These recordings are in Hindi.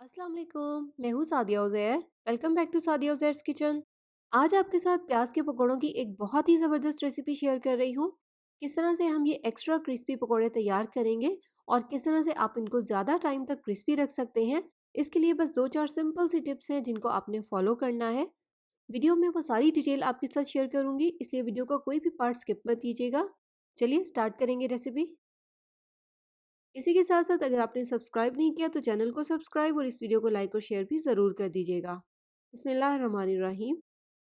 अस्सलाम वालेकुम, मैं हूँ Sadia Uzair. Welcome back to Sadia Uzair's kitchen. आज आपके साथ प्याज के पकौड़ों की एक बहुत ही ज़बरदस्त रेसिपी शेयर कर रही हूँ। किस तरह से हम ये एक्स्ट्रा क्रिस्पी पकौड़े तैयार करेंगे और किस तरह से आप इनको ज़्यादा टाइम तक क्रिस्पी रख सकते हैं। इसके लिए बस 2-4 सिंपल सी टिप्स हैं जिनको आपने फॉलो करना है। वीडियो में वो सारी डिटेल आपके साथ शेयर करूँगी, इसलिए वीडियो का कोई भी पार्ट स्किप मत कीजिएगा। चलिए स्टार्ट करेंगे रेसिपी। इसी के साथ साथ अगर आपने सब्सक्राइब नहीं किया तो चैनल को सब्सक्राइब और इस वीडियो को लाइक और शेयर भी ज़रूर कर दीजिएगा। बिस्मिल्लाहिर्रहमानिर्रहीम।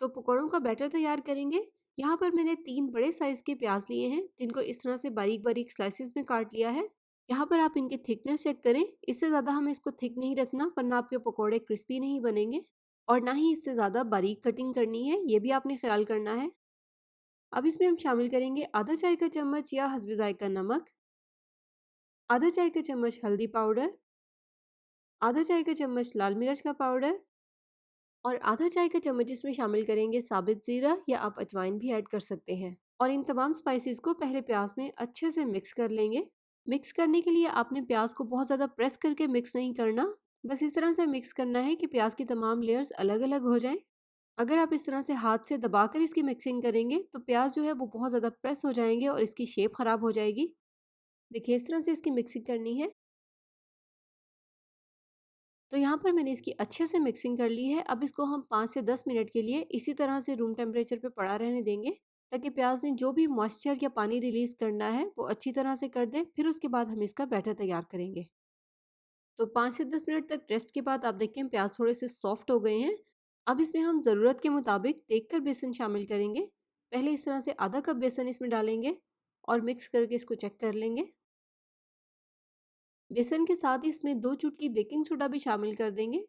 तो पकौड़ों का बैटर तैयार करेंगे। यहाँ पर मैंने 3 बड़े साइज़ के प्याज लिए हैं जिनको इस तरह से बारीक बारीक स्लाइसिस में काट लिया है। यहाँ पर आप इनकी थिकनेस चेक करें, इससे ज़्यादा हमें इसको थिक नहीं रखना वरना आपके पकौड़े क्रिस्पी नहीं बनेंगे, और ना ही इससे ज़्यादा बारीक कटिंग करनी है, ये भी आपने ख्याल करना है। अब इसमें हम शामिल करेंगे आधा चाय का चम्मच या हस्बे जायका नमक, आधा चाय का चम्मच हल्दी पाउडर, आधा चाय का चम्मच लाल मिर्च का पाउडर और आधा चाय का चम्मच इसमें शामिल करेंगे साबित ज़ीरा या आप अजवाइन भी ऐड कर सकते हैं। और इन तमाम स्पाइसेस को पहले प्याज में अच्छे से मिक्स कर लेंगे। मिक्स करने के लिए आपने प्याज को बहुत ज़्यादा प्रेस करके मिक्स नहीं करना, बस इस तरह से मिक्स करना है कि प्याज की तमाम लेयर्स अलग अलग हो जाएं। अगर आप इस तरह से हाथ से दबाकर इसकी मिक्सिंग करेंगे तो प्याज जो है वो बहुत ज़्यादा प्रेस हो जाएंगे और इसकी शेप ख़राब हो जाएगी। देखिए इस तरह से इसकी मिक्सिंग करनी है। तो यहाँ पर मैंने इसकी अच्छे से मिक्सिंग कर ली है। अब इसको हम 5 से 10 मिनट के लिए इसी तरह से रूम टेम्परेचर पे पड़ा रहने देंगे, ताकि प्याज ने जो भी मॉइस्चर या पानी रिलीज़ करना है वो अच्छी तरह से कर दे। फिर उसके बाद हम इसका बैटर तैयार करेंगे। तो 5 से 10 मिनट तक रेस्ट के बाद आप देखें प्याज थोड़े से सॉफ्ट हो गए हैं। अब इसमें हम ज़रूरत के मुताबिक देखकर बेसन शामिल करेंगे। पहले इस तरह से आधा कप बेसन इसमें डालेंगे और मिक्स करके इसको चेक कर लेंगे। बेसन के साथ ही इसमें 2 चुटकी बेकिंग सोडा भी शामिल कर देंगे।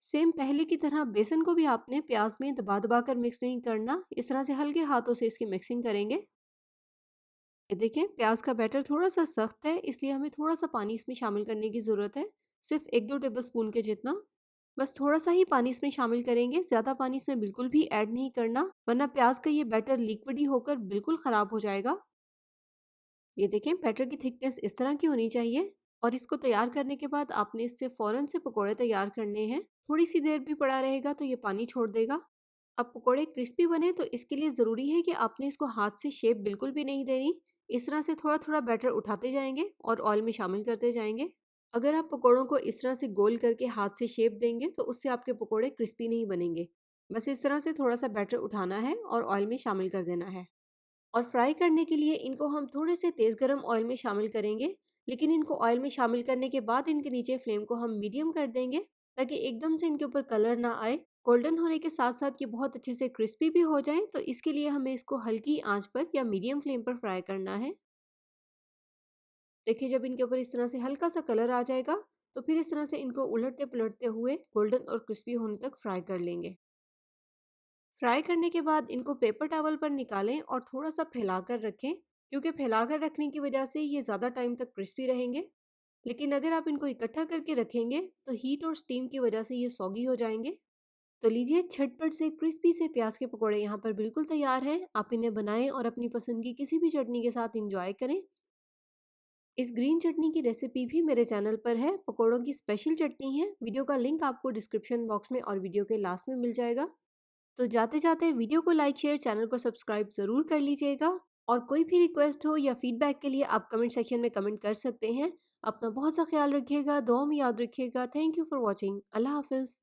सेम पहले की तरह बेसन को भी आपने प्याज में दबा दबा कर मिक्स नहीं करना, इस तरह से हल्के हाथों से इसकी मिक्सिंग करेंगे। ये देखें प्याज का बैटर थोड़ा सा सख्त है, इसलिए हमें थोड़ा सा पानी इसमें शामिल करने की ज़रूरत है, सिर्फ 1-2 टेबल स्पून के जितना। बस थोड़ा सा ही पानी इसमें शामिल करेंगे, ज़्यादा पानी इसमें बिल्कुल भी ऐड नहीं करना वरना प्याज का ये बैटर लिक्विडी होकर बिल्कुल ख़राब हो जाएगा। ये देखें बैटर की थिकनेस इस तरह की होनी चाहिए। और इसको तैयार करने के बाद आपने इससे फ़ौरन से पकोड़े तैयार करने हैं। थोड़ी सी देर भी पड़ा रहेगा तो ये पानी छोड़ देगा। अब पकोड़े क्रिस्पी बने तो इसके लिए ज़रूरी है कि आपने इसको हाथ से शेप बिल्कुल भी नहीं देनी। इस तरह से थोड़ा थोड़ा बैटर उठाते जाएंगे और ऑयल में शामिल करते जाएंगे। अगर आप पकोड़ों को इस तरह से गोल करके हाथ से शेप देंगे तो उससे आपके पकोड़े क्रिस्पी नहीं बनेंगे। बस इस तरह से थोड़ा सा बैटर उठाना है और ऑयल में शामिल कर देना है। और फ्राई करने के लिए इनको हम थोड़े से तेज़ गरम ऑयल में शामिल करेंगे, लेकिन इनको ऑयल में शामिल करने के बाद इनके नीचे फ्लेम को हम मीडियम कर देंगे, ताकि एकदम से इनके ऊपर कलर ना आए। गोल्डन होने के साथ साथ ये बहुत अच्छे से क्रिस्पी भी हो जाएं, तो इसके लिए हमें इसको हल्की आंच पर या मीडियम फ्लेम पर फ्राई करना है। देखिए जब इनके ऊपर इस तरह से हल्का सा कलर आ जाएगा तो फिर इस तरह से इनको उलटते पलटते हुए गोल्डन और क्रिस्पी होने तक फ्राई कर लेंगे। फ्राई करने के बाद इनको पेपर टॉवल पर निकालें और थोड़ा सा फैलाकर रखें, क्योंकि फैलाकर रखने की वजह से ये ज़्यादा टाइम तक क्रिस्पी रहेंगे। लेकिन अगर आप इनको इकट्ठा करके रखेंगे तो हीट और स्टीम की वजह से ये सॉगी हो जाएंगे। तो लीजिए झटपट से क्रिस्पी से प्याज के पकौड़े यहाँ पर बिल्कुल तैयार हैं। आप इन्हें बनाएं और अपनी पसंद की किसी भी चटनी के साथ इंजॉय करें। इस ग्रीन चटनी की रेसिपी भी मेरे चैनल पर है। पकौड़ों की स्पेशल चटनी है, वीडियो का लिंक आपको डिस्क्रिप्शन बॉक्स में और वीडियो के लास्ट में मिल जाएगा। तो जाते जाते वीडियो को लाइक शेयर चैनल को सब्सक्राइब ज़रूर कर लीजिएगा। और कोई भी रिक्वेस्ट हो या फीडबैक के लिए आप कमेंट सेक्शन में कमेंट कर सकते हैं। अपना बहुत सा ख्याल रखिएगा, दुआ में याद रखिएगा। Thank you for watching. अल्लाह हाफिज़।